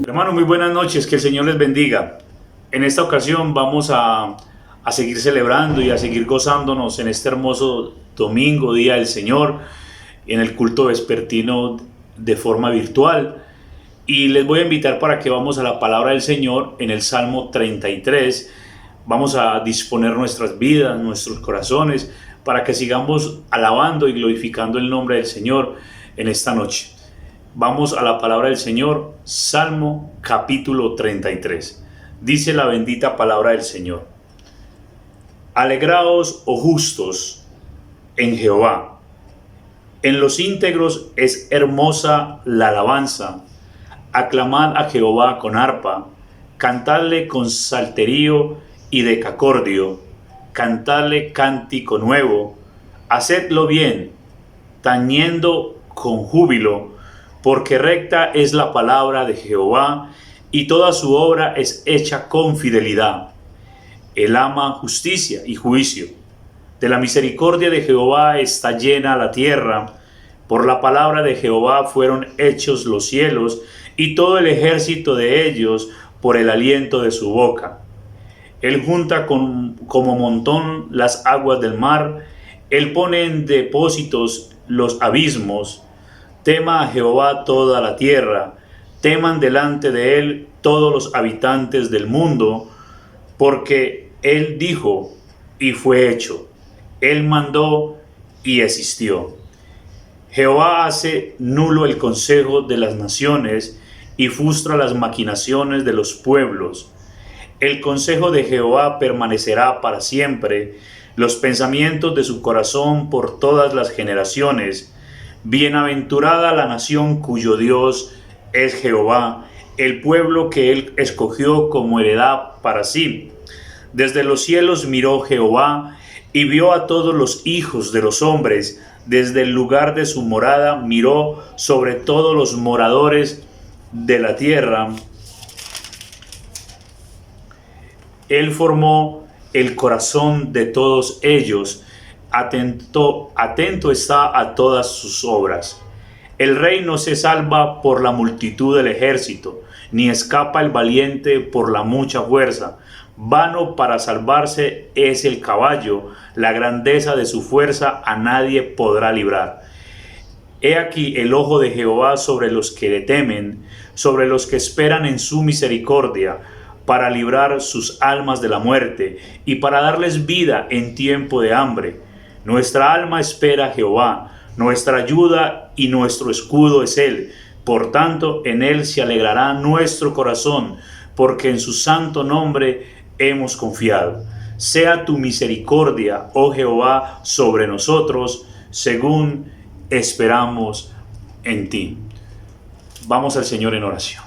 Hermanos, muy buenas noches, que el Señor les bendiga. En esta ocasión vamos a seguir celebrando y a seguir gozándonos en este hermoso domingo, Día del Señor, en el culto vespertino de forma virtual. Y les voy a invitar para que vamos a la palabra del Señor en el Salmo 33. Vamos a disponer nuestras vidas, nuestros corazones, para que sigamos alabando y glorificando el nombre del Señor en esta noche. Vamos a la palabra del Señor, Salmo capítulo 33. Dice la bendita palabra del Señor: Alegraos, oh justos, en Jehová. En los íntegros es hermosa la alabanza. Aclamad a Jehová con arpa, cantadle con salterio y decacordio, cantadle cántico nuevo, hacedlo bien, tañendo con júbilo, porque recta es la palabra de Jehová, y toda su obra es hecha con fidelidad. Él ama justicia y juicio. De la misericordia de Jehová está llena la tierra. Por la palabra de Jehová fueron hechos los cielos, y todo el ejército de ellos por el aliento de su boca. Él junta como montón las aguas del mar. Él pone en depósitos los abismos. Tema a Jehová toda la tierra, teman delante de él todos los habitantes del mundo, porque él dijo y fue hecho, él mandó y existió. Jehová hace nulo el consejo de las naciones y frustra las maquinaciones de los pueblos. El consejo de Jehová permanecerá para siempre, los pensamientos de su corazón por todas las generaciones. Bienaventurada la nación cuyo Dios es Jehová, el pueblo que él escogió como heredad para sí. Desde los cielos miró Jehová y vio a todos los hijos de los hombres. Desde el lugar de su morada miró sobre todos los moradores de la tierra. Él formó el corazón de todos ellos. Atento está a todas sus obras. El rey no se salva por la multitud del ejército, ni escapa el valiente por la mucha fuerza. Vano para salvarse es el caballo, la grandeza de su fuerza a nadie podrá librar. He aquí el ojo de Jehová sobre los que le temen, sobre los que esperan en su misericordia, para librar sus almas de la muerte y para darles vida en tiempo de hambre. Nuestra alma espera a Jehová, nuestra ayuda y nuestro escudo es Él. Por tanto, en Él se alegrará nuestro corazón, porque en su santo nombre hemos confiado. Sea tu misericordia, oh Jehová, sobre nosotros, según esperamos en ti. Vamos al Señor en oración.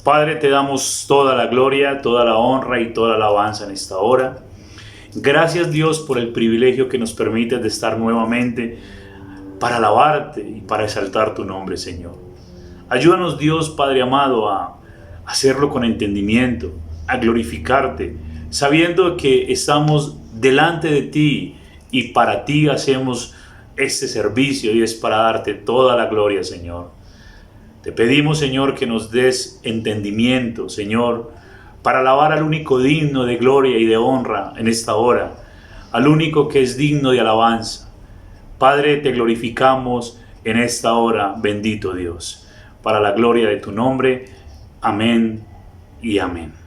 Padre, te damos toda la gloria, toda la honra y toda la alabanza en esta hora. Gracias, Dios, por el privilegio que nos permite de estar nuevamente para alabarte y para exaltar tu nombre, Señor. Ayúdanos, Dios, Padre amado, a hacerlo con entendimiento, a glorificarte, sabiendo que estamos delante de ti y para ti hacemos este servicio y es para darte toda la gloria, Señor. Te pedimos, Señor, que nos des entendimiento, Señor, para alabar al único digno de gloria y de honra en esta hora, al único que es digno de alabanza. Padre, te glorificamos en esta hora, bendito Dios, para la gloria de tu nombre. Amén y amén.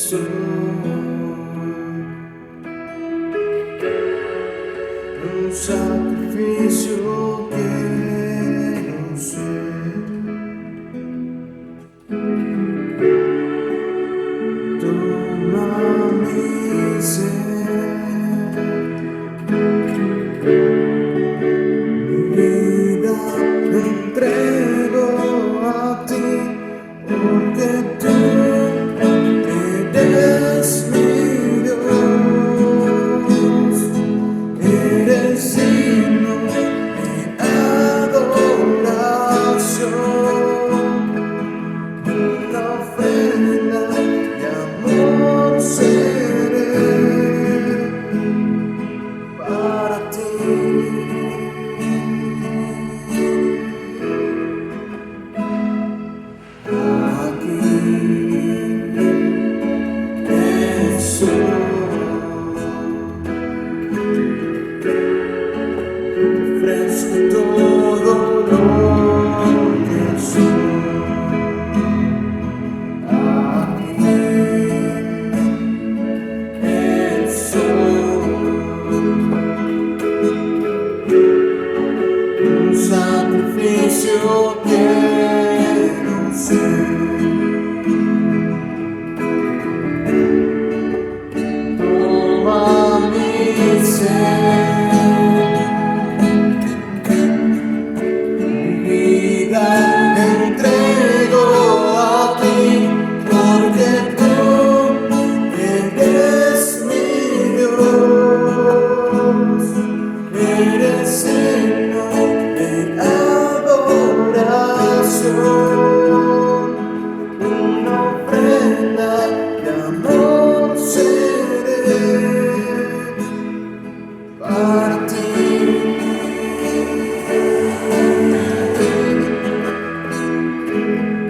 soy un sacrificio quiero ser. Toma mi ser, mi vida te entrego a ti, porque tú eres mi Dios, eres digno de adoración, una ofrenda de amor seré para ti. Ofrezco todo lo que soy aquí, soy un sacrificio quiero ser. Toma mi ser, eres digno de adoración, una ofrenda de amor seré para ti.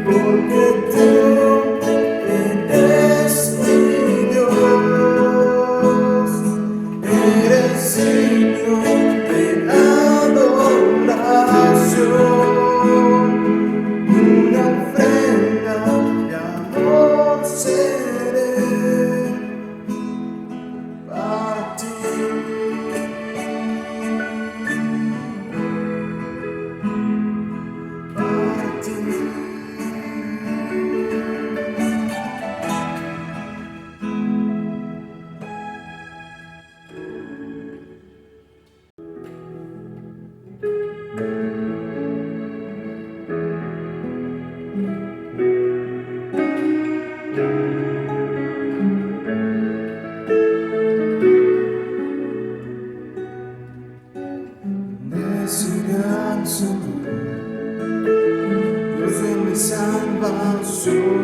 Porque tú eres mi Dios, eres digno de adoración, una ofrenda de amor seré para ti. Para ti. Decidirán Señor, Dios de mi salvación,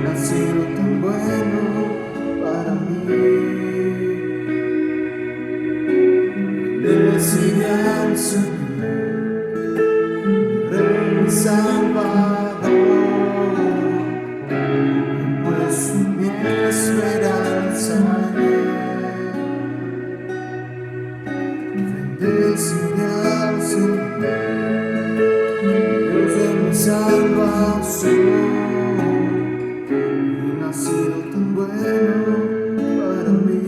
ha sido tan bueno para mí. Decidirán Señor, Rey mi Salvador, pues mi esperanza en Él. Decidirán Señor, Dios de mi salvación, ha sido tan bueno para mí.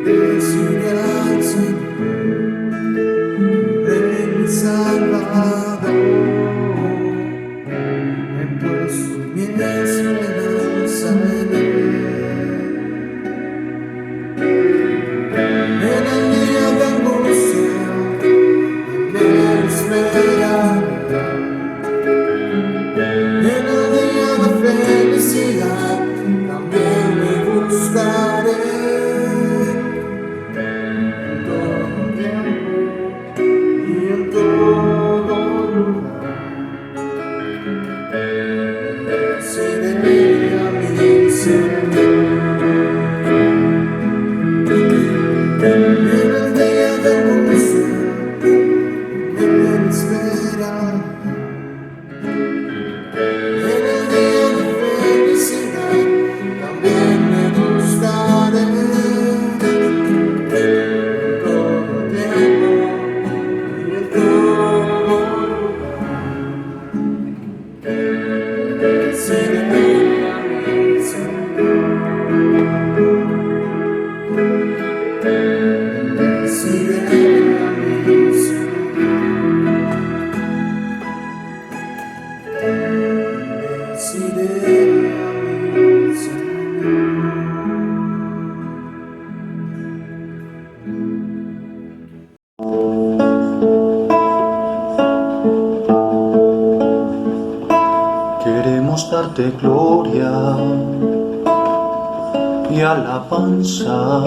Decidirán Señor, Rey mi Salvador, he puesto mi esperanza en Él. En el día de angustia, en Él esperaré. En el día de felicidad, también me buscaré. En todo tiempo y en todo lugar, bendeciré a mi Señor. En el día de angustia, en Él esperaré. En el día de felicidad, también me buscaré. En todo tiempo y en todo lugar, darte gloria y alabanza,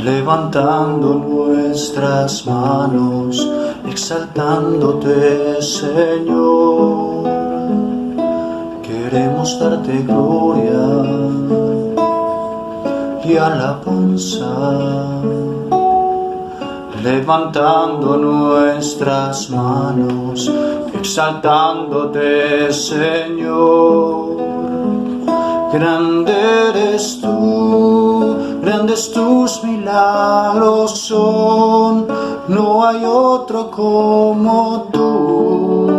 levantando nuestras manos, exaltándote, Señor. Queremos darte gloria y alabanza, levantando nuestras manos, exaltándote, Señor. Grande eres tú, grandes tus milagros son, no hay otro como tú,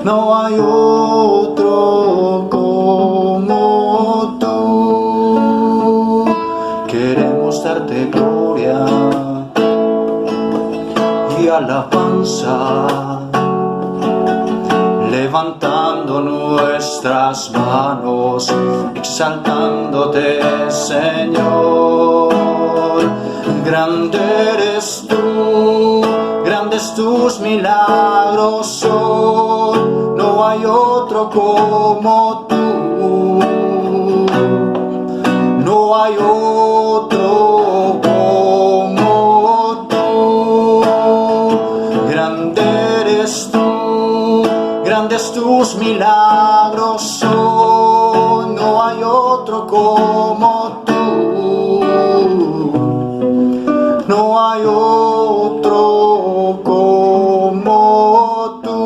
no hay otro como tú. Queremos darte gloria y alabanza, levantando nuestras manos, exaltándote, Señor. Grande eres tú, grandes tus milagros son, no hay otro como tú, no hay otro como tú. Grande eres tú, grandes tus milagros son, no hay otro como tú, no hay otro como tú.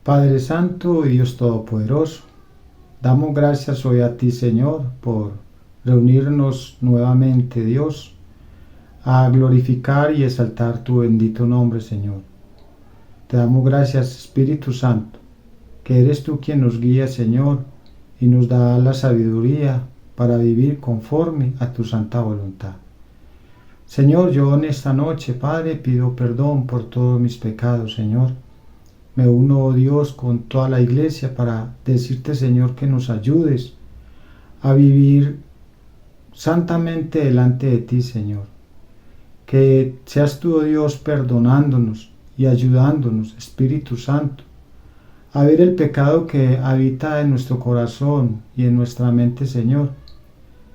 Padre Santo y Dios Todopoderoso, damos gracias hoy a ti, Señor, por reunirnos nuevamente, Dios, a glorificar y exaltar tu bendito nombre, Señor. Te damos gracias, Espíritu Santo, que eres tú quien nos guía, Señor, y nos da la sabiduría para vivir conforme a tu santa voluntad. Señor, yo en esta noche, Padre, pido perdón por todos mis pecados, Señor. Me uno, oh Dios, con toda la iglesia para decirte, Señor, que nos ayudes a vivir santamente delante de ti, Señor. Que seas tú, oh Dios, perdonándonos y ayudándonos, Espíritu Santo, a ver el pecado que habita en nuestro corazón y en nuestra mente, Señor,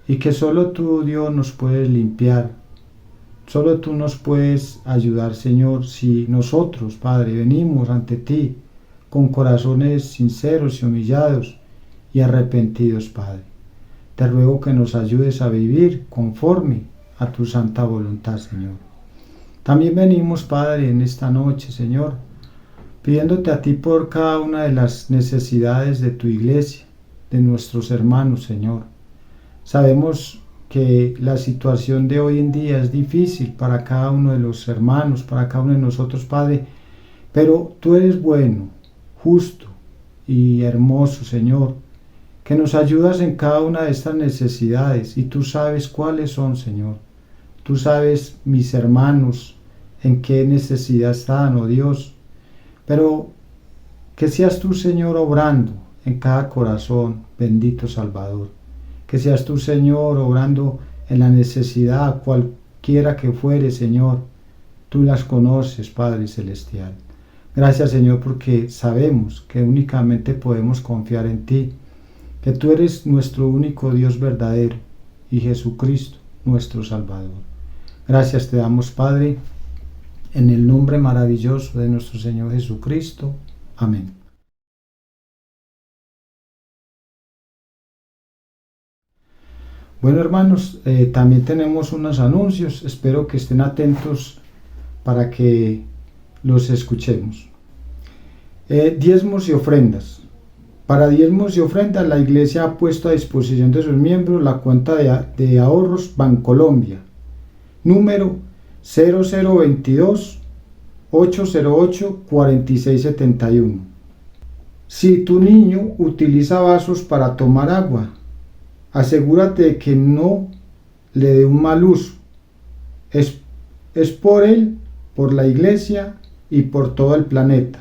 y que solo tú, Dios, nos puedes limpiar, solo tú nos puedes ayudar, Señor, si nosotros, Padre, venimos ante ti con corazones sinceros y humillados y arrepentidos, Padre. Te ruego que nos ayudes a vivir conforme a tu santa voluntad, Señor. También venimos, Padre, en esta noche, Señor, pidiéndote a ti por cada una de las necesidades de tu iglesia, de nuestros hermanos, Señor. Sabemos que la situación de hoy en día es difícil para cada uno de los hermanos, para cada uno de nosotros, Padre, pero tú eres bueno, justo y hermoso, Señor, que nos ayudas en cada una de estas necesidades y tú sabes cuáles son, Señor. Tú sabes, mis hermanos, en qué necesidad están, oh Dios, pero que seas tú, Señor, obrando en cada corazón, bendito Salvador. Que seas tú, Señor, obrando en la necesidad, cualquiera que fuere, Señor. Tú las conoces, Padre Celestial. Gracias, Señor, porque sabemos que únicamente podemos confiar en ti, que tú eres nuestro único Dios verdadero y Jesucristo, nuestro Salvador. Gracias te damos, Padre, en el nombre maravilloso de nuestro Señor Jesucristo. Amén. Bueno, hermanos, también tenemos unos anuncios. Espero que estén atentos para que los escuchemos. Diezmos y ofrendas. Para diezmos y ofrendas, la Iglesia ha puesto a disposición de sus miembros la cuenta de ahorros Bancolombia, número 0022 808 4671. Si tu niño utiliza vasos para tomar agua, asegúrate de que no le dé un mal uso. Es por él, por la Iglesia y por todo el planeta,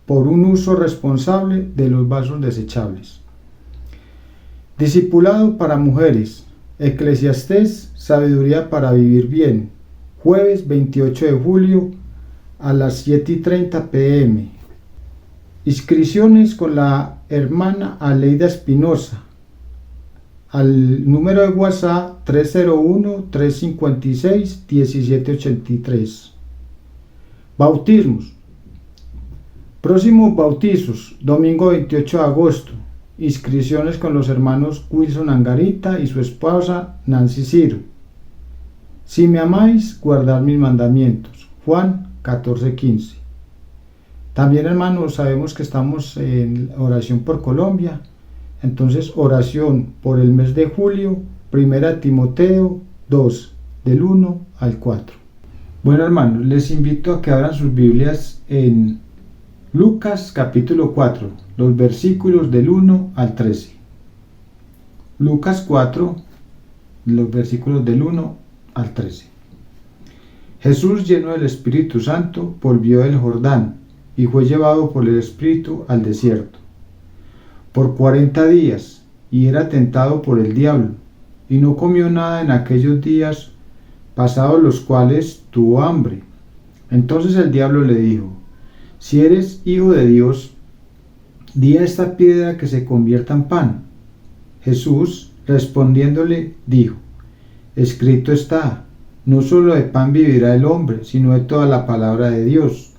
por un uso responsable de los vasos desechables. Discipulado para mujeres. Eclesiastés, sabiduría para vivir bien. jueves 28 de julio a las 7:30 p.m. Inscripciones con la hermana Aleida Espinosa al número de WhatsApp 301-356-1783. Bautismos. Próximos bautizos, domingo 28 de agosto. Inscripciones con los hermanos Wilson Angarita y su esposa Nancy Ciro. Si me amáis, guardad mis mandamientos. Juan 14:15. También, hermanos, sabemos que estamos en oración por Colombia. Entonces, oración por el mes de julio, 1 Timoteo 2, del 1 al 4. Bueno, hermanos, les invito a que abran sus Biblias en Lucas capítulo 4, los versículos del 1 al 13. Lucas 4, los versículos del 1 al 13. Jesús, lleno del Espíritu Santo, volvió del Jordán y fue llevado por el Espíritu al desierto por 40 días, y era tentado por el diablo, y no comió nada en aquellos días, pasados los cuales tuvo hambre. Entonces el diablo le dijo: si eres hijo de Dios, di a esta piedra que se convierta en pan. Jesús, respondiéndole, dijo: escrito está, no solo de pan vivirá el hombre, sino de toda la palabra de Dios.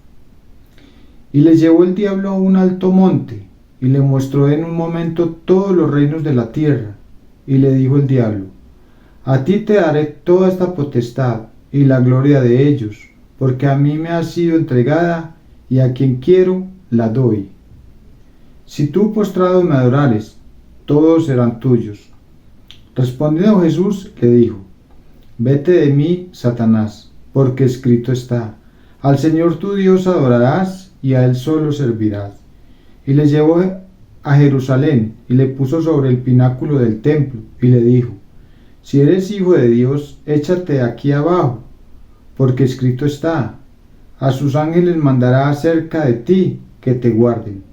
Y le llevó el diablo a un alto monte, y le mostró en un momento todos los reinos de la tierra. Y le dijo el diablo: a ti te daré toda esta potestad y la gloria de ellos, porque a mí me ha sido entregada, y a quien quiero la doy. Si tú postrado me adorares, todos serán tuyos. Respondiendo Jesús le dijo: vete de mí, Satanás, porque escrito está: al Señor tu Dios adorarás, y a Él solo servirás. Y le llevó a Jerusalén, y le puso sobre el pináculo del templo, y le dijo: si eres hijo de Dios, échate aquí abajo, porque escrito está: a sus ángeles mandará acerca de ti, que te guarden.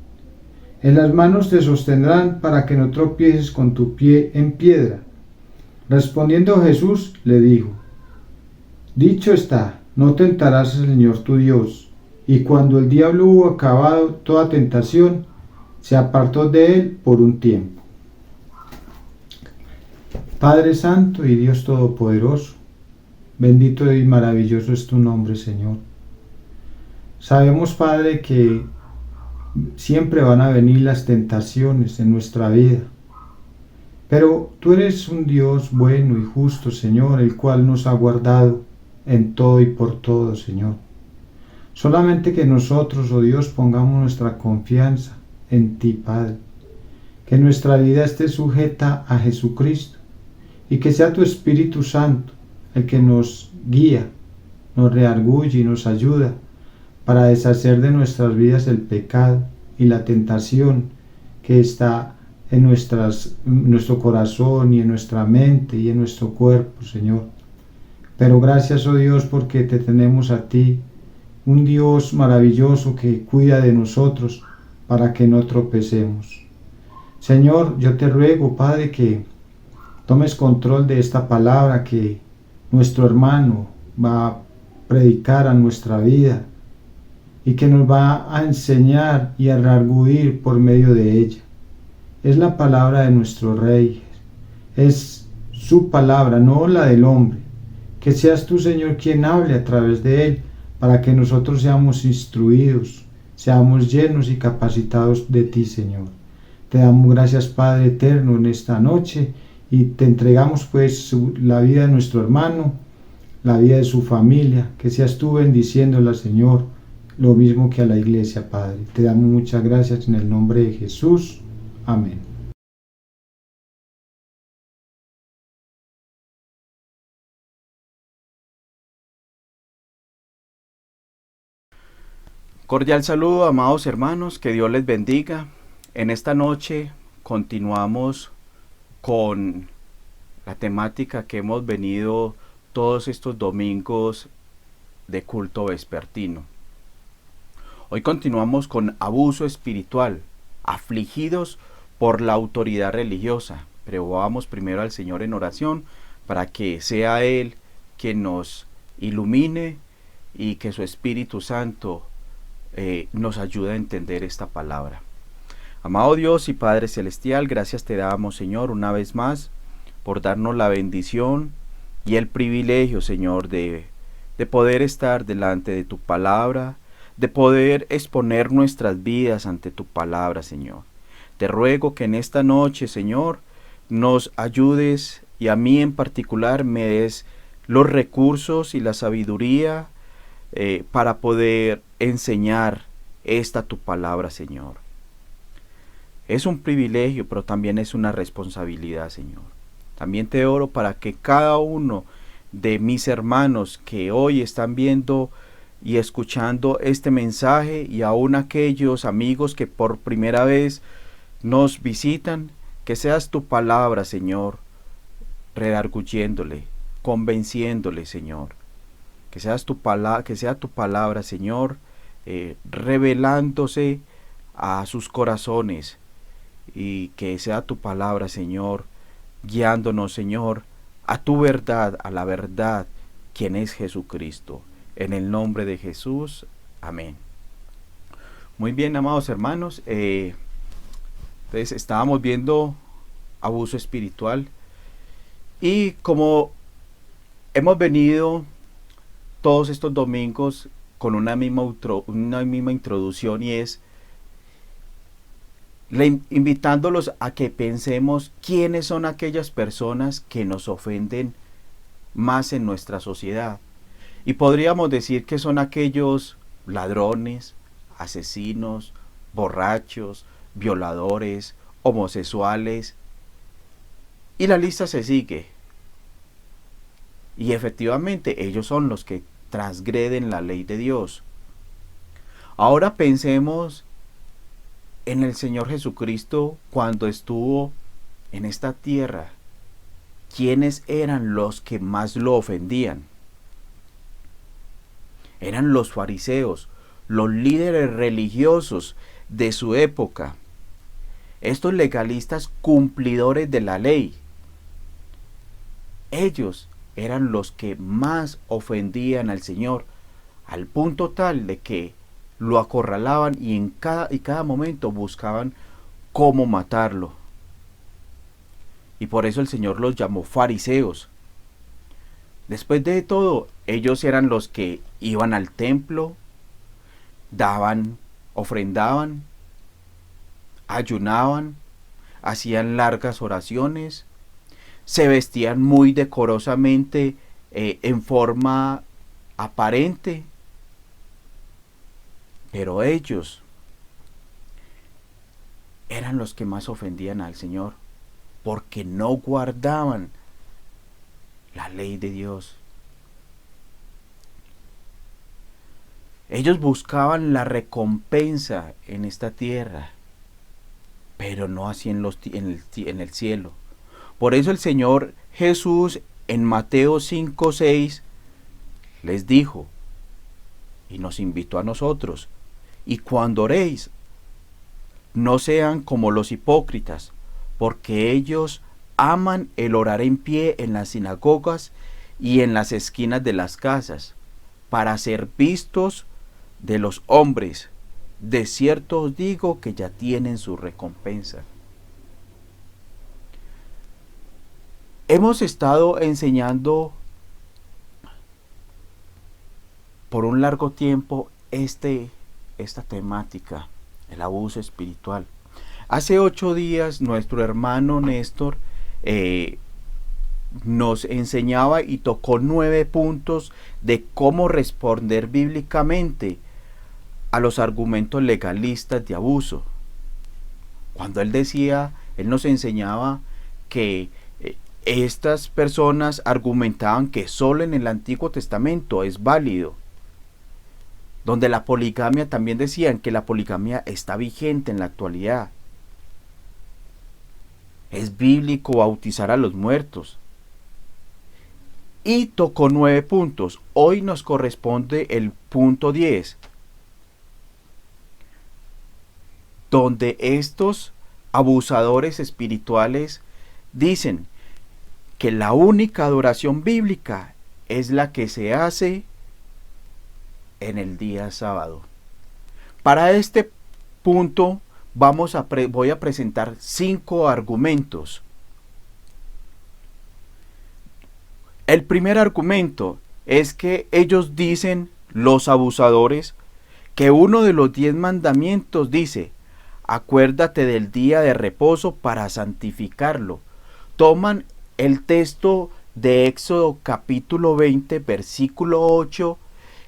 En las manos te sostendrán, para que no tropieces con tu pie en piedra. Respondiendo Jesús le dijo: dicho está, no tentarás al Señor tu Dios. Y cuando el diablo hubo acabado toda tentación, se apartó de él por un tiempo. Padre Santo y Dios Todopoderoso, bendito y maravilloso es tu nombre, Señor. Sabemos, Padre, que siempre van a venir las tentaciones en nuestra vida, pero tú eres un Dios bueno y justo, Señor, el cual nos ha guardado en todo y por todo, Señor. Solamente que nosotros, oh Dios, pongamos nuestra confianza en ti, Padre. Que nuestra vida esté sujeta a Jesucristo y que sea tu Espíritu Santo el que nos guía, nos redarguye y nos ayuda para deshacer de nuestras vidas el pecado y la tentación que está en nuestro corazón y en nuestra mente y en nuestro cuerpo, Señor. Pero gracias, oh Dios, porque te tenemos a ti, un Dios maravilloso que cuida de nosotros para que no tropecemos. Señor, yo te ruego, Padre, que tomes control de esta palabra que nuestro hermano va a predicar a nuestra vida y que nos va a enseñar y a redarguir por medio de ella. Es la palabra de nuestro Rey, es su palabra, no la del hombre. Que seas tú, Señor, quien hable a través de él, para que nosotros seamos instruidos, seamos llenos y capacitados de ti, Señor. Te damos gracias, Padre eterno, en esta noche, y te entregamos pues la vida de nuestro hermano, la vida de su familia, que seas tú bendiciéndola, Señor, lo mismo que a la iglesia, Padre. Te damos muchas gracias en el nombre de Jesús. Amén. Cordial saludo, amados hermanos, que Dios les bendiga. En esta noche continuamos con la temática que hemos venido todos estos domingos de culto vespertino. Hoy continuamos con abuso espiritual, afligidos por la autoridad religiosa. Pero vamos primero al Señor en oración para que sea Él quien nos ilumine y que su Espíritu Santo nos ayude a entender esta palabra. Amado Dios y Padre Celestial, gracias te damos, Señor, una vez más por darnos la bendición y el privilegio, Señor, de poder estar delante de tu palabra, de poder exponer nuestras vidas ante tu palabra, Señor. Te ruego que en esta noche, Señor, nos ayudes y a mí en particular me des los recursos y la sabiduría para poder enseñar esta tu palabra, Señor. Es un privilegio, pero también es una responsabilidad, Señor. También te oro para que cada uno de mis hermanos que hoy están viendo y escuchando este mensaje, y aún aquellos amigos que por primera vez nos visitan, que seas tu palabra, Señor, redarguyéndole, convenciéndole, Señor. Que sea tu palabra, Señor, revelándose a sus corazones, y que sea tu palabra, Señor, guiándonos, Señor, a tu verdad, a la verdad, quien es Jesucristo. En el nombre de Jesús, amén. Muy bien, amados hermanos, entonces estábamos viendo abuso espiritual, y como hemos venido todos estos domingos con una misma introducción, y es invitándolos a que pensemos quiénes son aquellas personas que nos ofenden más en nuestra sociedad. Y podríamos decir que son aquellos ladrones, asesinos, borrachos, violadores, homosexuales, y la lista se sigue. Y efectivamente ellos son los que transgreden la ley de Dios. Ahora pensemos en el Señor Jesucristo cuando estuvo en esta tierra. ¿Quiénes eran los que más lo ofendían? Eran los fariseos, los líderes religiosos de su época. Estos legalistas cumplidores de la ley. Ellos eran los que más ofendían al Señor, al punto tal de que lo acorralaban y en cada momento buscaban cómo matarlo. Y por eso el Señor los llamó fariseos. Después de todo, ellos eran los que iban al templo, daban, ofrendaban, ayunaban, hacían largas oraciones, se vestían muy decorosamente en forma aparente. Pero ellos eran los que más ofendían al Señor, porque no guardaban la ley de Dios. Ellos buscaban la recompensa en esta tierra, pero no así en el cielo. Por eso el Señor Jesús en Mateo 5:6 les dijo y nos invitó a nosotros: y cuando oréis, no sean como los hipócritas, porque ellos aman el orar en pie en las sinagogas y en las esquinas de las casas, para ser vistos de los hombres. De cierto os digo que ya tienen su recompensa. Hemos estado enseñando por un largo tiempo esta temática, el abuso espiritual. Hace 8 días nuestro hermano Néstor nos enseñaba y tocó 9 puntos de cómo responder bíblicamente a los argumentos legalistas de abuso. Cuando él nos enseñaba que estas personas argumentaban que solo en el Antiguo Testamento es válido, donde la poligamia, también decían que la poligamia está vigente en la actualidad. Es bíblico bautizar a los muertos. Y tocó 9 puntos. Hoy nos corresponde el punto 10, donde estos abusadores espirituales dicen que la única adoración bíblica es la que se hace en el día sábado. Para este punto voy a presentar 5 argumentos. El primer argumento es que ellos dicen, los abusadores, que uno de los 10 mandamientos dice: acuérdate del día de reposo para santificarlo. Toman el texto de Éxodo capítulo 20, versículo 8,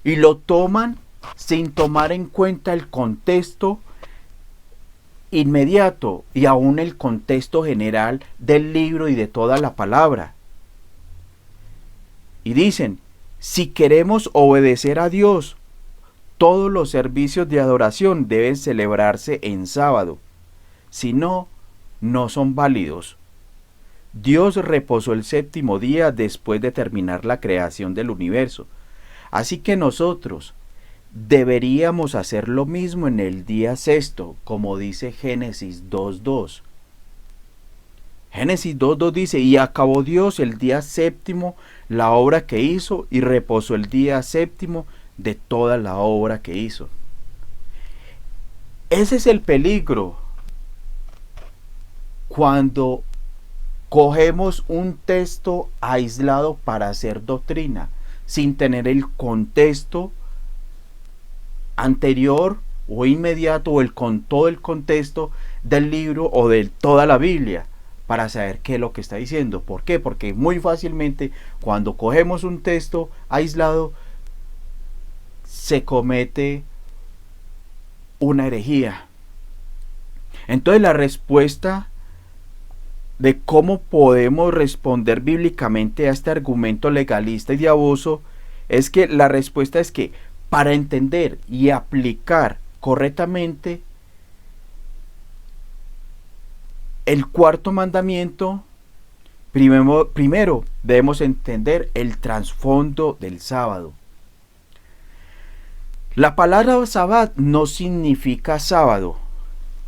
y lo toman sin tomar en cuenta el contexto inmediato y aún el contexto general del libro y de toda la palabra. Y dicen, si queremos obedecer a Dios, todos los servicios de adoración deben celebrarse en sábado. Si no, no son válidos. Dios reposó el séptimo día después de terminar la creación del universo. Así que nosotros deberíamos hacer lo mismo en el día sexto, como dice Génesis 2:2. Génesis 2:2 dice: y acabó Dios el día séptimo la obra que hizo, y reposó el día séptimo de toda la obra que hizo. Ese es el peligro cuando cogemos un texto aislado para hacer doctrina, sin tener el contexto anterior o inmediato o con todo el contexto del libro o de toda la Biblia, para saber qué es lo que está diciendo. ¿Por qué? Porque muy fácilmente cuando cogemos un texto aislado se comete una herejía. Entonces la respuesta de cómo podemos responder bíblicamente a este argumento legalista y de abuso es que la respuesta es que para entender y aplicar correctamente el cuarto mandamiento, primero debemos entender el trasfondo del sábado. La palabra sabbat no significa sábado.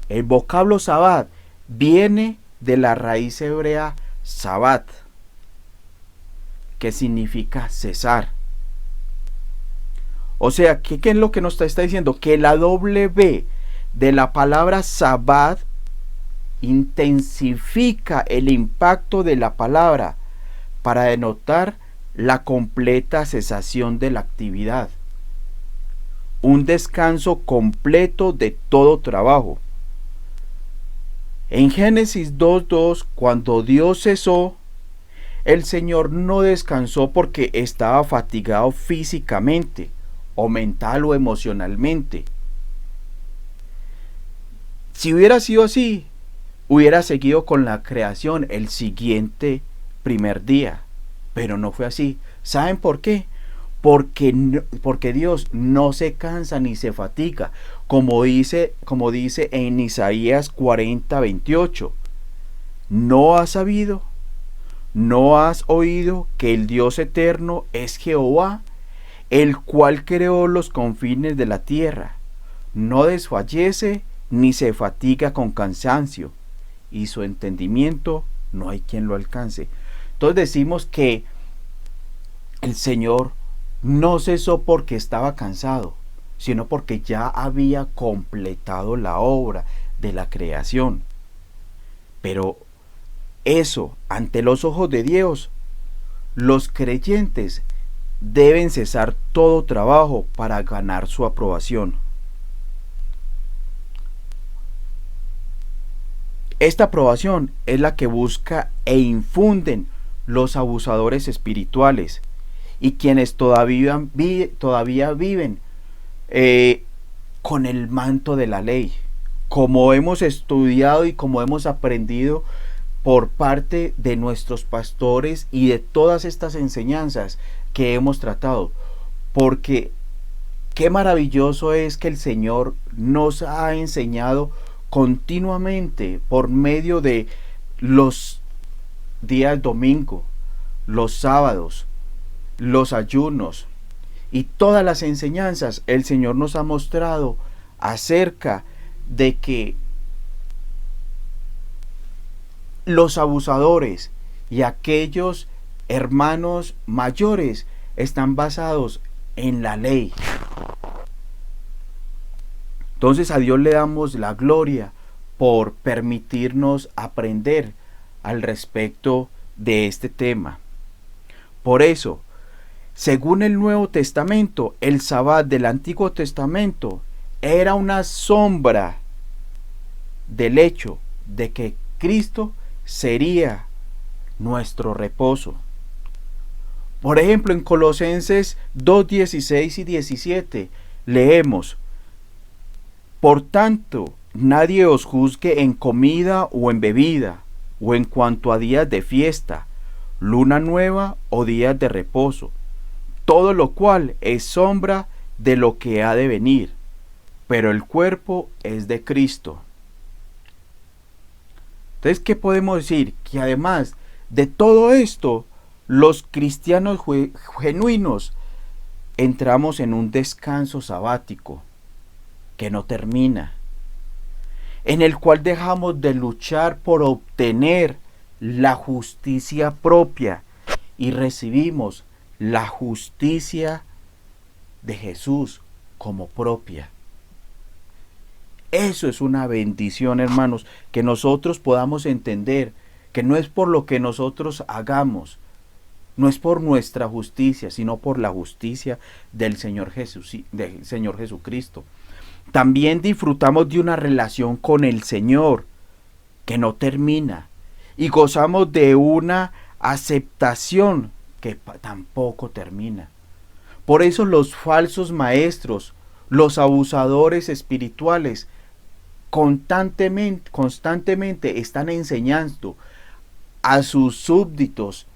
El vocablo sabbat viene de la raíz hebrea sabbat, que significa cesar. O sea, ¿qué es lo que nos está diciendo? Que la W de la palabra sabbat intensifica el impacto de la palabra para denotar la completa cesación de la actividad. Un descanso completo de todo trabajo. En Génesis 2:2, cuando Dios cesó, el Señor no descansó porque estaba fatigado físicamente, o mental o emocionalmente. Si hubiera sido así, hubiera seguido con la creación el siguiente primer día, pero no fue así. ¿Saben por qué? Porque Dios no se cansa ni se fatiga, como dice en Isaías 40:28. ¿No has sabido? ¿No has oído que el Dios eterno es Jehová, el cual creó los confines de la tierra? No desfallece ni se fatiga con cansancio, y su entendimiento no hay quien lo alcance. Entonces decimos que el Señor no cesó porque estaba cansado, sino porque ya había completado la obra de la creación. Pero eso, ante los ojos de Dios, los creyentes deben cesar todo trabajo para ganar su aprobación. Esta aprobación es la que busca e infunden los abusadores espirituales y quienes todavía viven con el manto de la ley, como hemos estudiado y como hemos aprendido por parte de nuestros pastores y de todas estas enseñanzas que hemos tratado. Porque qué maravilloso es que el Señor nos ha enseñado continuamente por medio de los días domingo, los sábados, los ayunos y todas las enseñanzas. El Señor nos ha mostrado acerca de que los abusadores y aquellos hermanos mayores están basados en la ley. Entonces a Dios le damos la gloria por permitirnos aprender al respecto de este tema. Por eso, según el Nuevo Testamento, el Sabbat del Antiguo Testamento era una sombra del hecho de que Cristo sería nuestro reposo. Por ejemplo, en Colosenses 2:16 y 17 leemos: por tanto, nadie os juzgue en comida o en bebida, o en cuanto a días de fiesta, luna nueva o días de reposo, todo lo cual es sombra de lo que ha de venir, pero el cuerpo es de Cristo. Entonces, ¿qué podemos decir? Que además de todo esto, los cristianos genuinos entramos en un descanso sabático que no termina, en el cual dejamos de luchar por obtener la justicia propia y recibimos la justicia de Jesús como propia. Eso es una bendición, hermanos, que nosotros podamos entender que no es por lo que nosotros hagamos, no es por nuestra justicia, sino por la justicia del Señor Jesucristo. También disfrutamos de una relación con el Señor que no termina y gozamos de una aceptación que tampoco termina. Por eso los falsos maestros, los abusadores espirituales, constantemente están enseñando a sus súbditos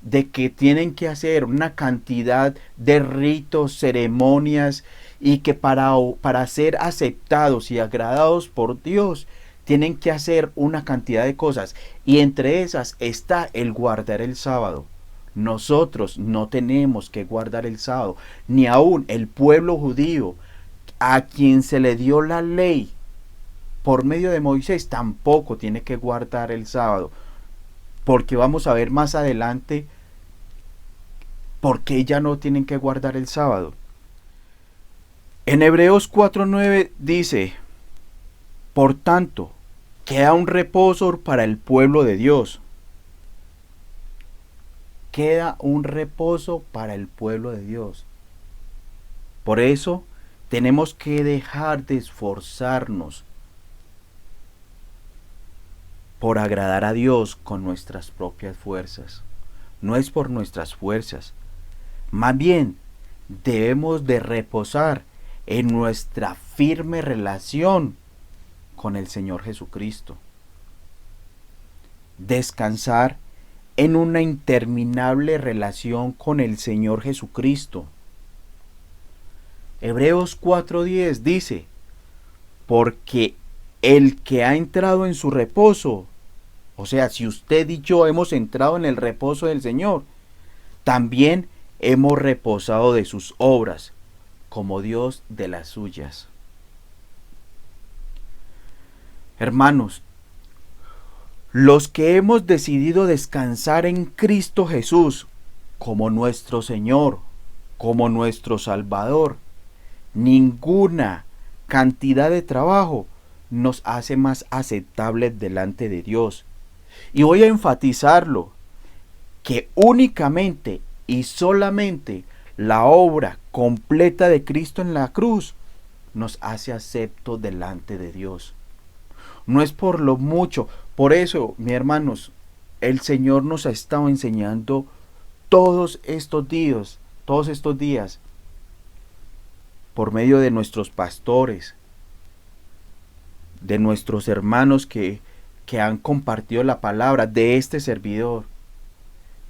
de que tienen que hacer una cantidad de ritos, ceremonias, y que para ser aceptados y agradados por Dios tienen que hacer una cantidad de cosas, y entre esas está el guardar el sábado. Nosotros no tenemos que guardar el sábado, ni aún el pueblo judío, a quien se le dio la ley por medio de Moisés, tampoco tiene que guardar el sábado, porque vamos a ver más adelante por qué ya no tienen que guardar el sábado. En Hebreos 4:9 dice: por tanto, queda un reposo para el pueblo de Dios. Queda un reposo para el pueblo de Dios. Por eso tenemos que dejar de esforzarnos por agradar a Dios con nuestras propias fuerzas. No es por nuestras fuerzas. Más bien, debemos de reposar en nuestra firme relación con el Señor Jesucristo. Descansar en una interminable relación con el Señor Jesucristo. Hebreos 4:10 dice: porque el que ha entrado en su reposo, o sea, si usted y yo hemos entrado en el reposo del Señor, también hemos reposado de sus obras, como Dios de las suyas. Hermanos, los que hemos decidido descansar en Cristo Jesús como nuestro Señor, como nuestro Salvador, ninguna cantidad de trabajo nos hace más aceptables delante de Dios. Y voy a enfatizarlo, que únicamente y solamente la obra completa de Cristo en la cruz nos hace aceptos delante de Dios. No es por lo mucho. Por eso, mis hermanos, el Señor nos ha estado enseñando todos estos días, por medio de nuestros pastores, de nuestros hermanos que han compartido la palabra, de este servidor,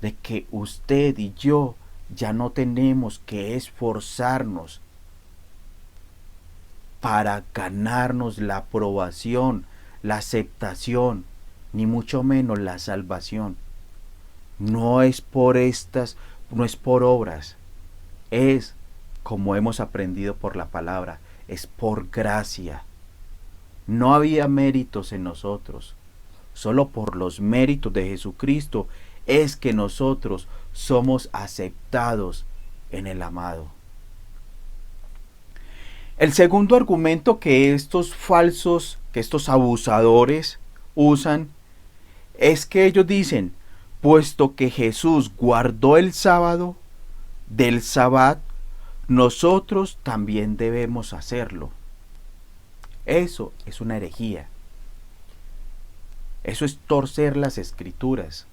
de que usted y yo ya no tenemos que esforzarnos para ganarnos la aprobación, la aceptación, ni mucho menos la salvación. No es por obras, es como hemos aprendido por la palabra, es por gracia. No había méritos en nosotros, solo por los méritos de Jesucristo es que nosotros somos aceptados en el amado. El segundo argumento que estos abusadores usan es que ellos dicen, puesto que Jesús guardó el sábado del Sabbat, nosotros también debemos hacerlo. Eso es una herejía. Eso es torcer las escrituras.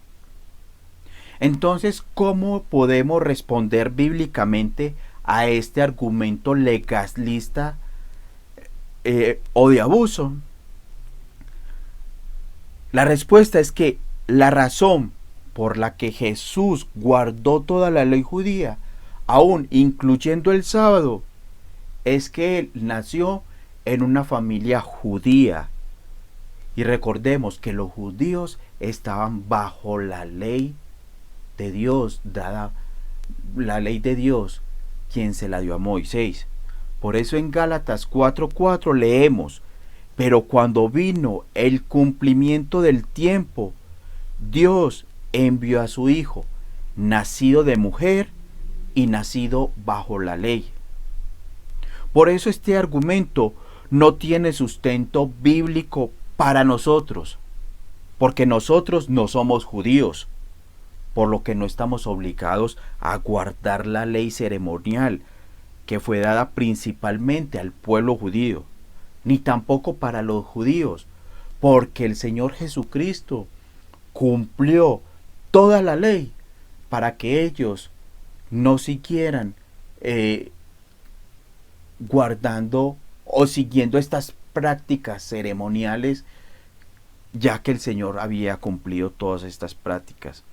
Entonces, ¿cómo podemos responder bíblicamente a este argumento legalista o de abuso? La respuesta es que la razón por la que Jesús guardó toda la ley judía, aún incluyendo el sábado, es que él nació en una familia judía. Y recordemos que los judíos estaban bajo la ley de Dios, dada la ley de Dios, quien se la dio a Moisés. Por eso en Gálatas 4:4 leemos, pero cuando vino el cumplimiento del tiempo, Dios envió a su Hijo, nacido de mujer y nacido bajo la ley. Por eso este argumento no tiene sustento bíblico para nosotros, porque nosotros no somos judíos, por lo que no estamos obligados a guardar la ley ceremonial que fue dada principalmente al pueblo judío, ni tampoco para los judíos, porque el Señor Jesucristo cumplió toda la ley para que ellos no siguieran guardando o siguiendo estas prácticas ceremoniales, ya que el Señor había cumplido todas estas prácticas.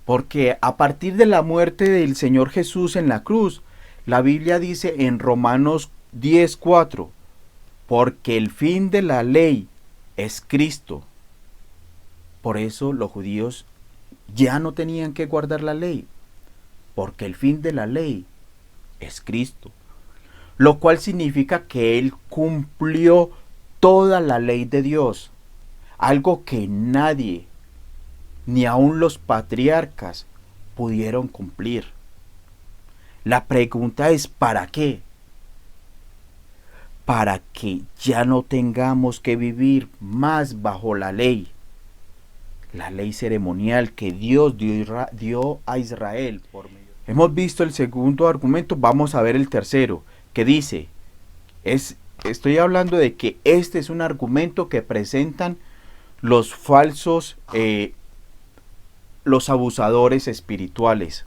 Porque a partir de la muerte del Señor Jesús en la cruz, la Biblia dice en Romanos 10:4, porque el fin de la ley es Cristo. Por eso los judíos ya no tenían que guardar la ley, porque el fin de la ley es Cristo. Lo cual significa que Él cumplió toda la ley de Dios, algo que nadie, ni aun los patriarcas, pudieron cumplir. La pregunta es, ¿para qué? Para que ya no tengamos que vivir más bajo la ley ceremonial que Dios dio a Israel. Hemos visto el segundo argumento, vamos a ver el tercero, que dice, estoy hablando de que este es un argumento que presentan los falsos, los abusadores espirituales,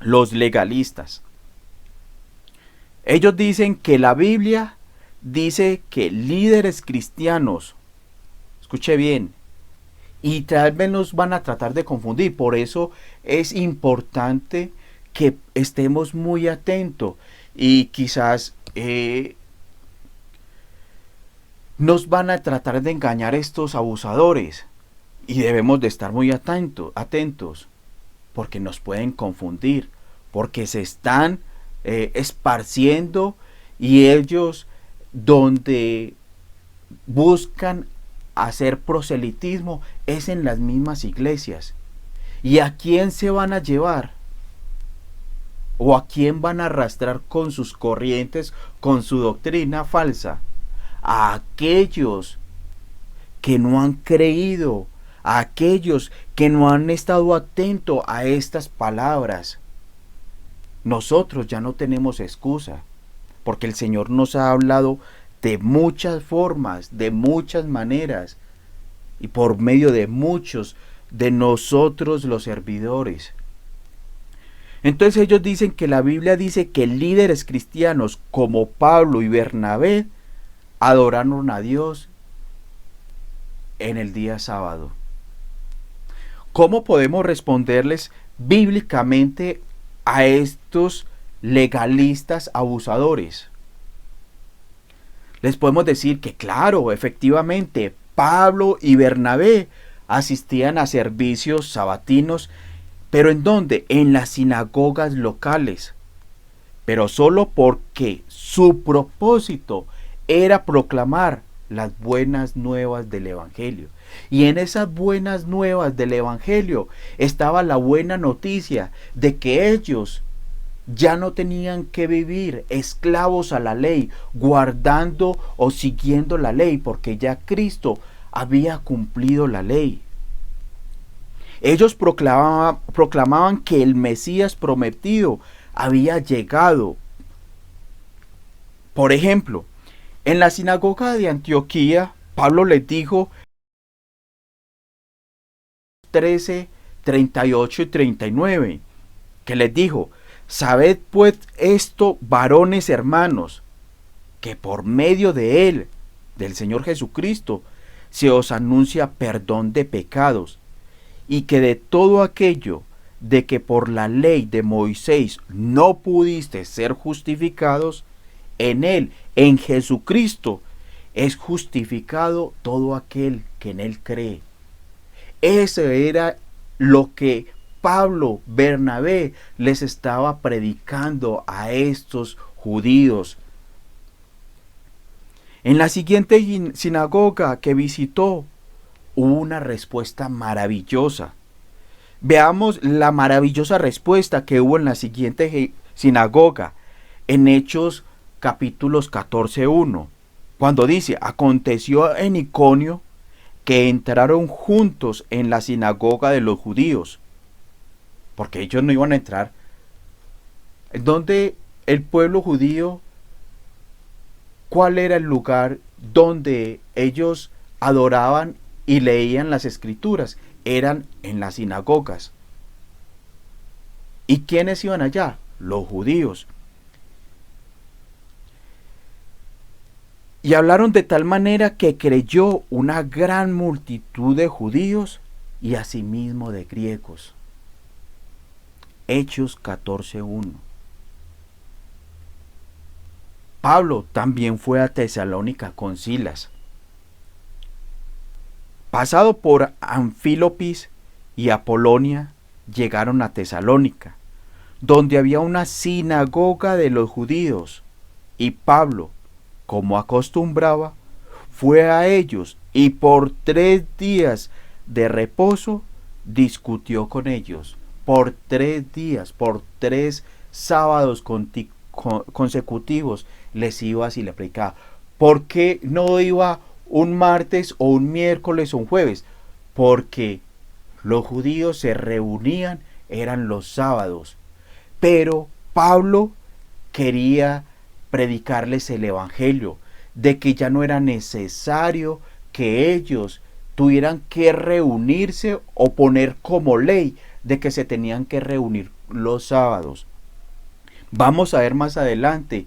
los legalistas. Ellos dicen que la Biblia dice que líderes cristianos, escuche bien, y tal vez nos van a tratar de confundir, por eso es importante que estemos muy atentos y quizás nos van a tratar de engañar estos abusadores y debemos de estar muy atentos porque nos pueden confundir, porque se están esparciendo y ellos donde buscan hacer proselitismo es en las mismas iglesias. ¿Y a quién se van a llevar? ¿O a quién van a arrastrar con sus corrientes, con su doctrina falsa? A aquellos que no han creído, a aquellos que no han estado atentos a estas palabras. Nosotros ya no tenemos excusa, porque el Señor nos ha hablado de muchas formas, de muchas maneras, y por medio de muchos de nosotros los servidores. Entonces ellos dicen que la Biblia dice que líderes cristianos como Pablo y Bernabé adoraron a Dios en el día sábado. ¿Cómo podemos responderles bíblicamente a estos legalistas abusadores? Les podemos decir que claro, efectivamente, Pablo y Bernabé asistían a servicios sabatinos, pero ¿en dónde? En las sinagogas locales, pero solo porque su propósito era proclamar las buenas nuevas del Evangelio. Y en esas buenas nuevas del Evangelio estaba la buena noticia de que ellos ya no tenían que vivir esclavos a la ley, guardando o siguiendo la ley, porque ya Cristo había cumplido la ley. Ellos proclamaban que el Mesías prometido había llegado. Por ejemplo, en la sinagoga de Antioquía, Pablo les dijo 13, 38 y 39, que les dijo: sabed pues esto, varones hermanos, que por medio de él, del Señor Jesucristo, se os anuncia perdón de pecados, y que de todo aquello de que por la ley de Moisés no pudiste ser justificados, en él, en Jesucristo, es justificado todo aquel que en él cree. Ese era lo que Pablo, Bernabé, les estaba predicando a estos judíos. En la siguiente sinagoga que visitó, hubo una respuesta maravillosa. Veamos la maravillosa respuesta que hubo en la siguiente sinagoga, en Hechos capítulos 14:1, cuando dice: aconteció en Iconio que entraron juntos en la sinagoga de los judíos, porque ellos no iban a entrar, donde el pueblo judío, ¿cuál era el lugar donde ellos adoraban y leían las escrituras? Eran en las sinagogas. ¿Y quiénes iban allá? Los judíos. Y hablaron de tal manera que creyó una gran multitud de judíos y asimismo de griegos. Hechos 14:1. Pablo también fue a Tesalónica con Silas. Pasado por Anfílopis y Apolonia, llegaron a Tesalónica, donde había una sinagoga de los judíos, y Pablo, como acostumbraba, fue a ellos y por 3 días de reposo discutió con ellos. Por 3 días, por 3 sábados consecutivos les iba así, le predicaba. ¿Por qué no iba un martes o un miércoles o un jueves? Porque los judíos se reunían, eran los sábados. Pero Pablo quería predicarles el evangelio, de que ya no era necesario que ellos tuvieran que reunirse o poner como ley de que se tenían que reunir los sábados. Vamos a ver más adelante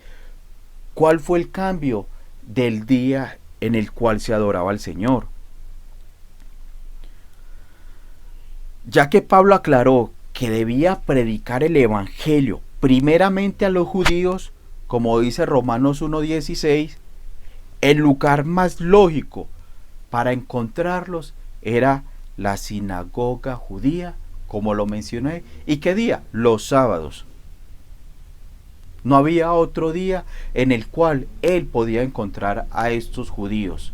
cuál fue el cambio del día en el cual se adoraba al Señor. Ya que Pablo aclaró que debía predicar el evangelio primeramente a los judíos, como dice Romanos 1:16, el lugar más lógico para encontrarlos era la sinagoga judía, como lo mencioné. ¿Y qué día? Los sábados. No había otro día en el cual él podía encontrar a estos judíos.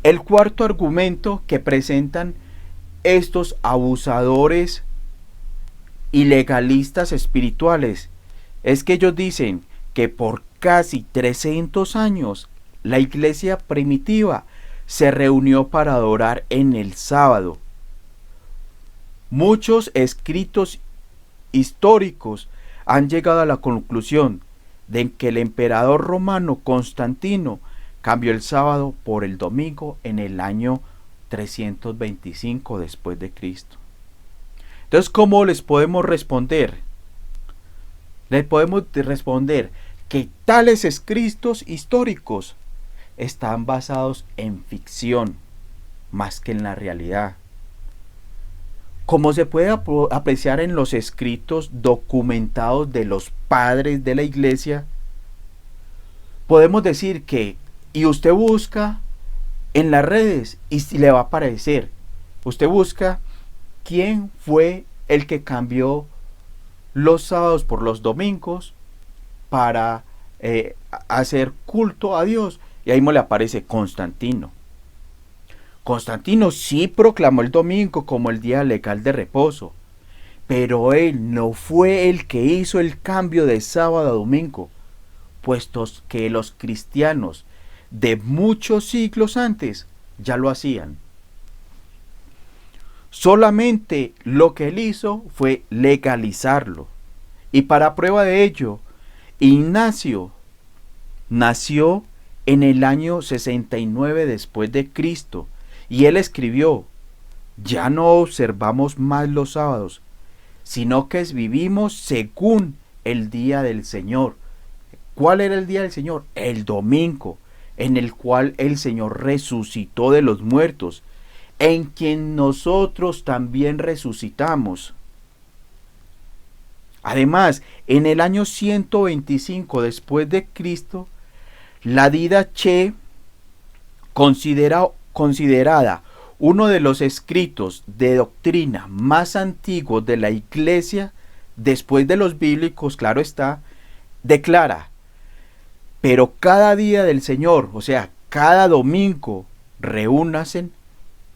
El cuarto argumento que presentan estos abusadores y legalistas espirituales es que ellos dicen que por casi 300 años la iglesia primitiva se reunió para adorar en el sábado. Muchos escritos históricos han llegado a la conclusión de que el emperador romano Constantino cambió el sábado por el domingo en el año 325 después de Cristo. Entonces, ¿cómo les podemos responder? Les podemos responder que tales escritos históricos están basados en ficción más que en la realidad. Como se puede apreciar en los escritos documentados de los padres de la iglesia, podemos decir que, y usted busca en las redes y le va a aparecer, usted busca quién fue el que cambió los sábados por los domingos para hacer culto a Dios. Y ahí le aparece Constantino. Constantino sí proclamó el domingo como el día legal de reposo, pero él no fue el que hizo el cambio de sábado a domingo, puesto que los cristianos de muchos siglos antes ya lo hacían. Solamente lo que él hizo fue legalizarlo. Y para prueba de ello, Ignacio nació en el año 69 después de Cristo, y él escribió: ya no observamos más los sábados, sino que vivimos según el día del Señor. ¿Cuál era el día del Señor? El domingo, en el cual el Señor resucitó de los muertos, en quien nosotros también resucitamos. Además, en el año 125 después de Cristo, la Didache, considerada uno de los escritos de doctrina más antiguos de la Iglesia, después de los bíblicos, claro está, declara: pero cada día del Señor, o sea, cada domingo, reúnanse,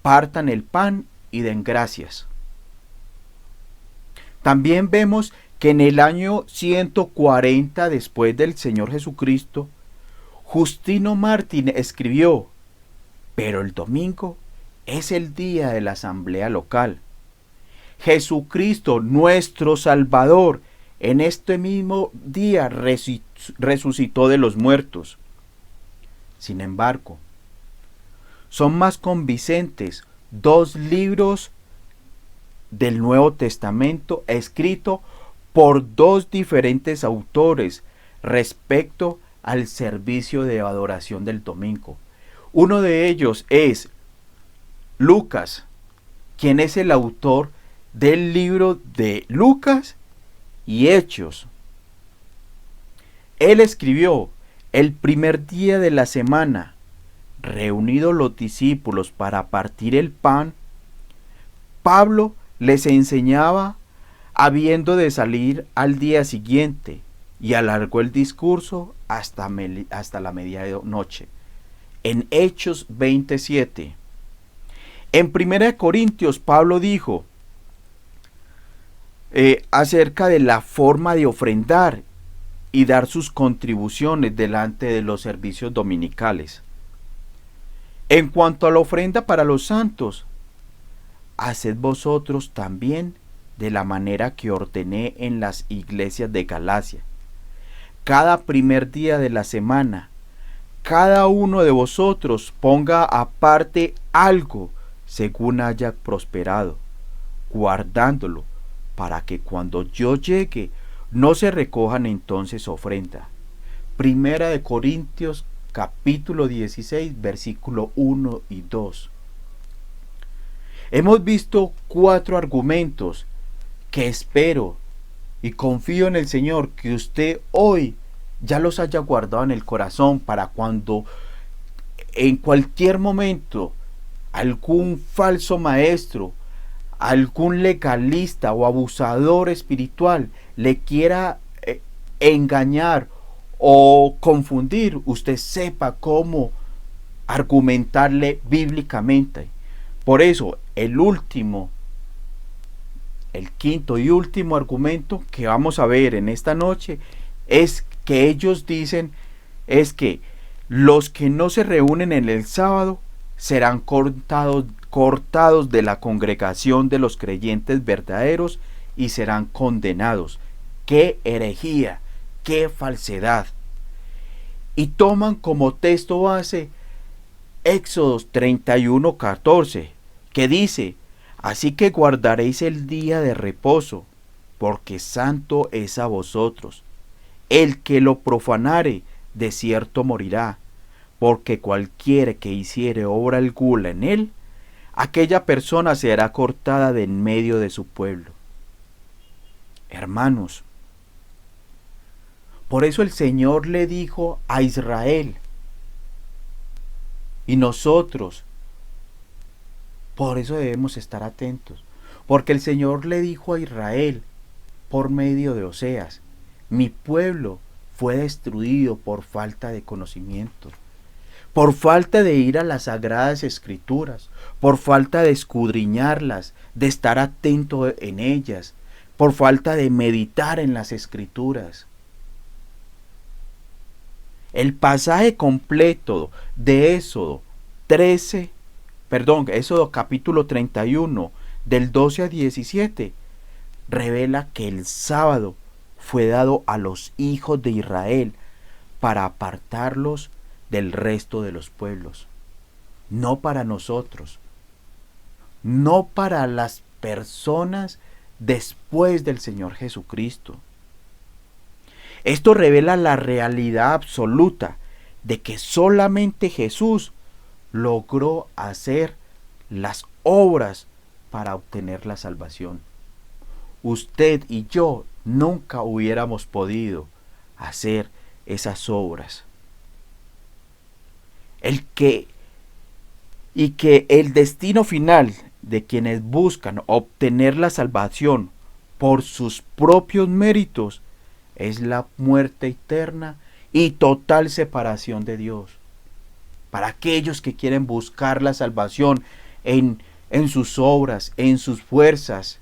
partan el pan y den gracias. También vemos que en el año 140 después del Señor Jesucristo, Justino Mártir escribió: pero el domingo es el día de la asamblea local. Jesucristo, nuestro Salvador, en este mismo día resucitó de los muertos. Sin embargo, son más convincentes dos libros del Nuevo Testamento escritos por dos diferentes autores respecto al servicio de adoración del domingo. Uno de ellos es Lucas, quien es el autor del libro de Lucas y Hechos. Él escribió: el primer día de la semana, reunidos los discípulos para partir el pan, Pablo les enseñaba habiendo de salir al día siguiente, y alargó el discurso hasta la medianoche. En Hechos 27. En 1 Corintios, Pablo dijo acerca de la forma de ofrendar y dar sus contribuciones delante de los servicios dominicales. En cuanto a la ofrenda para los santos, haced vosotros también de la manera que ordené en las iglesias de Galacia. Cada primer día de la semana, cada uno de vosotros ponga aparte algo según haya prosperado, guardándolo, para que cuando yo llegue no se recojan entonces ofrenda. Primera de Corintios capítulo 16 versículo 1 y 2. Hemos visto 4 argumentos que espero y confío en el Señor que usted hoy ya los haya guardado en el corazón, para cuando en cualquier momento algún falso maestro, algún legalista o abusador espiritual le quiera engañar o confundir, usted sepa cómo argumentarle bíblicamente. Por eso el quinto y último argumento que vamos a ver en esta noche es que ellos dicen es que los que no se reúnen en el sábado serán cortados de la congregación de los creyentes verdaderos y serán condenados. ¡Qué herejía! ¡Qué falsedad! Y toman como texto base Éxodo 31:14, que dice: así que guardaréis el día de reposo, porque santo es a vosotros. El que lo profanare, de cierto morirá, porque cualquiera que hiciere obra alguna en él, aquella persona será cortada de en medio de su pueblo. Hermanos, por eso el Señor le dijo a Israel, y nosotros, por eso debemos estar atentos, porque el Señor le dijo a Israel por medio de Oseas: mi pueblo fue destruido por falta de conocimiento, por falta de ir a las sagradas escrituras, por falta de escudriñarlas, de estar atento en ellas, por falta de meditar en las escrituras. El pasaje completo de Éxodo capítulo 31, del 12 a 17, revela que el sábado fue dado a los hijos de Israel para apartarlos del resto de los pueblos, no para nosotros, no para las personas después del Señor Jesucristo. Esto revela la realidad absoluta de que solamente Jesús logró hacer las obras para obtener la salvación. Usted y yo nunca hubiéramos podido hacer esas obras. Que el destino final de quienes buscan obtener la salvación por sus propios méritos es la muerte eterna y total separación de Dios. Para aquellos que quieren buscar la salvación en sus obras, en sus fuerzas,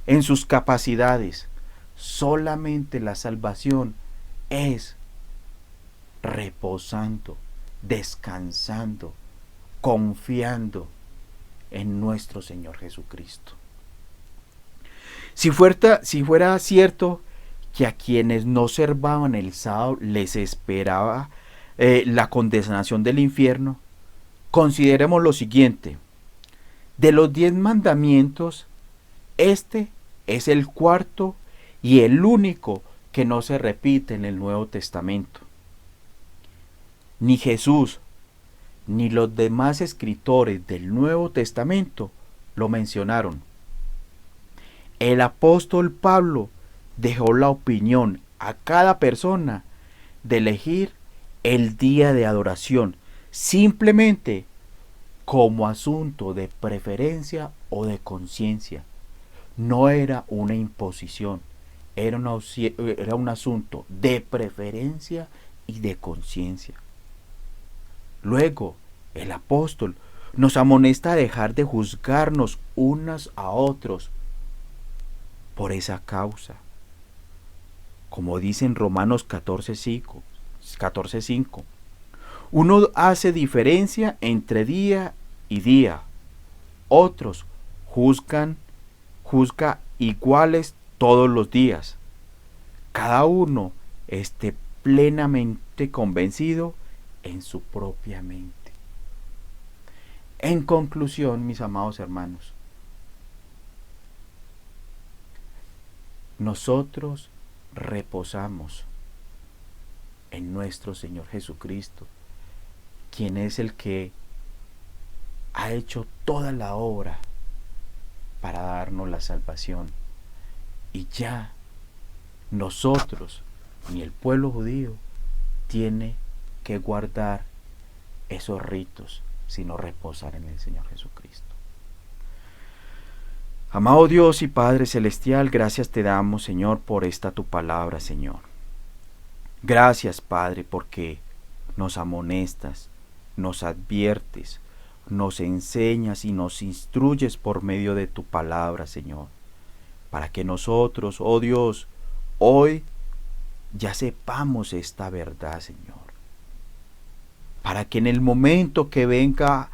en sus capacidades, solamente la salvación es reposando, descansando, confiando en nuestro Señor Jesucristo. Si fuera cierto que a quienes no observaban el sábado les esperaba la condenación del infierno, consideremos lo siguiente: de los 10 mandamientos, este es el cuarto y el único que no se repite en el Nuevo Testamento. Ni Jesús ni los demás escritores del Nuevo Testamento lo mencionaron. El apóstol Pablo dejó la opinión a cada persona de elegir el día de adoración simplemente como asunto de preferencia o de conciencia. No era una imposición, era un asunto de preferencia y de conciencia. Luego, el apóstol nos amonesta a dejar de juzgarnos unos a otros por esa causa. Como dice en Romanos 14:5, uno hace diferencia entre día y día, otros juzga iguales todos los días. Cada uno esté plenamente convencido en su propia mente. En conclusión, mis amados hermanos, nosotros reposamos en nuestro Señor Jesucristo, quien es el que ha hecho toda la obra para darnos la salvación. Y ya nosotros, ni el pueblo judío, tiene que guardar esos ritos, sino reposar en el Señor Jesucristo. Amado Dios y Padre Celestial, gracias te damos, Señor, por esta tu palabra, Señor. Gracias, Padre, porque nos amonestas, nos adviertes, nos enseñas y nos instruyes por medio de tu palabra, Señor, para que nosotros, oh Dios, hoy ya sepamos esta verdad, Señor, para que en el momento que venga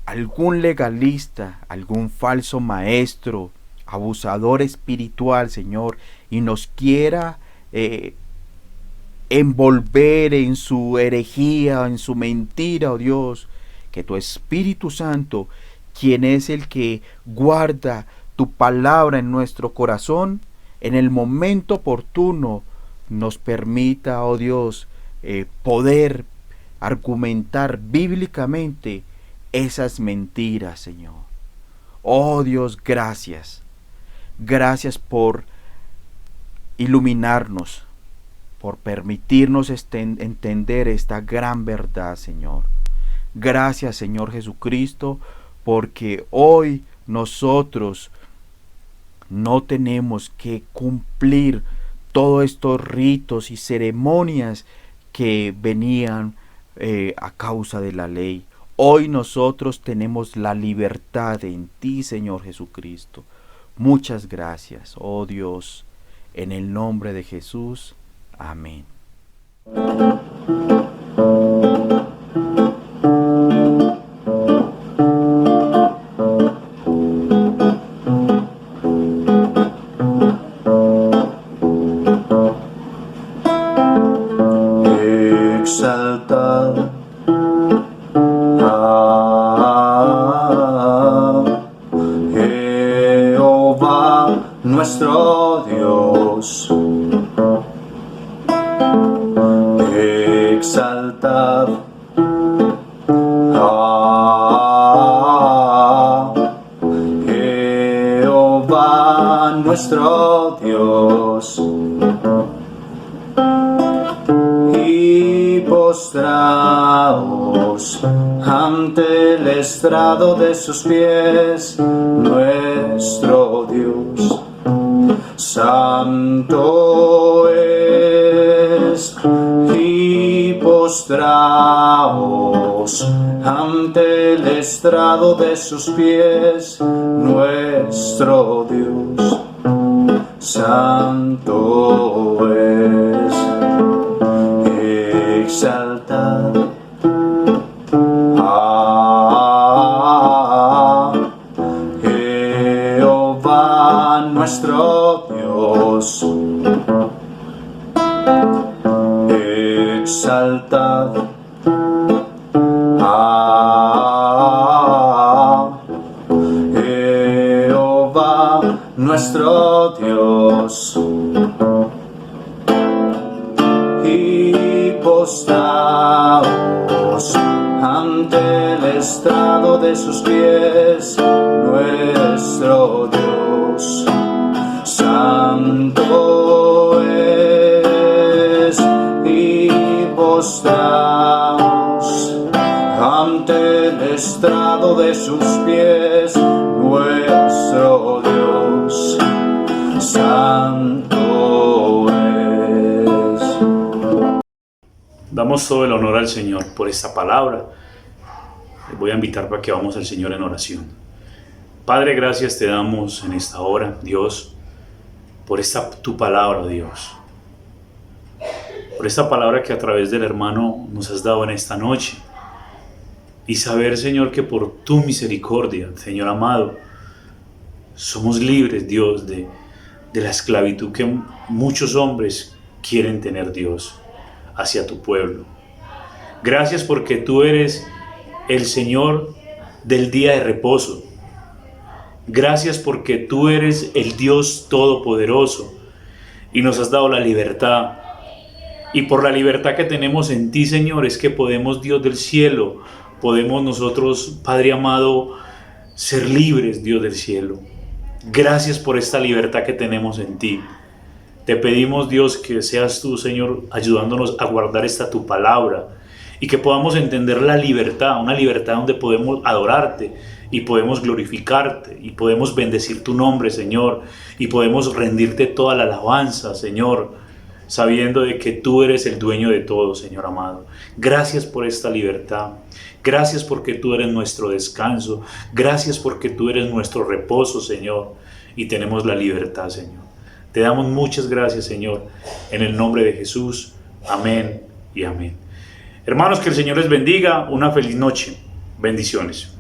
algún legalista, algún falso maestro, abusador espiritual, Señor, y nos quiera envolver en su herejía, en su mentira, oh Dios, que tu Espíritu Santo, quien es el que guarda tu palabra en nuestro corazón, en el momento oportuno nos permita, oh Dios, poder argumentar bíblicamente esas mentiras, Señor. Oh Dios, gracias. Gracias por iluminarnos, por permitirnos entender esta gran verdad, Señor. Gracias, Señor Jesucristo, porque hoy nosotros no tenemos que cumplir todos estos ritos y ceremonias que venían a causa de la ley. Hoy nosotros tenemos la libertad en ti, Señor Jesucristo. Muchas gracias, oh Dios, en el nombre de Jesús. Amén. Exaltad a Jehová nuestro Dios. Exaltad a Jehová nuestro Dios. Y postraos ante el estrado de sus pies, nuestro Dios. Santo es, y postraos ante el estrado de sus pies, nuestro Dios. Santo es. Exaltad a Jehová nuestro Dios. Exaltad a Jehová nuestro Dios. Y postraos ante el estrado de sus pies, nuestro Dios. Santo es, y postraos ante el estrado de sus pies, nuestro Dios. Santo es. Damos todo el honor al Señor por esta palabra. Les voy a invitar para que vamos al Señor en oración. Padre, gracias te damos en esta hora, Dios, por esta tu palabra, Dios. Por esta palabra que a través del hermano nos has dado en esta noche. Y saber, Señor, que por tu misericordia, Señor amado, somos libres, Dios, de la esclavitud que muchos hombres quieren tener, Dios, hacia tu pueblo. Gracias porque tú eres el Señor del día de reposo. Gracias porque tú eres el Dios todopoderoso y nos has dado la libertad. Y por la libertad que tenemos en ti, Señor, es que podemos, Dios del cielo, podemos nosotros, Padre amado, ser libres, Dios del cielo. Gracias por esta libertad que tenemos en ti. Te pedimos, Dios, que seas tú, Señor, ayudándonos a guardar esta tu palabra y que podamos entender la libertad, una libertad donde podemos adorarte y podemos glorificarte y podemos bendecir tu nombre, Señor, y podemos rendirte toda la alabanza, Señor, sabiendo de que tú eres el dueño de todo, Señor amado. Gracias por esta libertad. Gracias porque tú eres nuestro descanso. Gracias porque tú eres nuestro reposo, Señor, y tenemos la libertad, Señor. Te damos muchas gracias, Señor, en el nombre de Jesús. Amén y amén. Hermanos, que el Señor les bendiga. Una feliz noche. Bendiciones.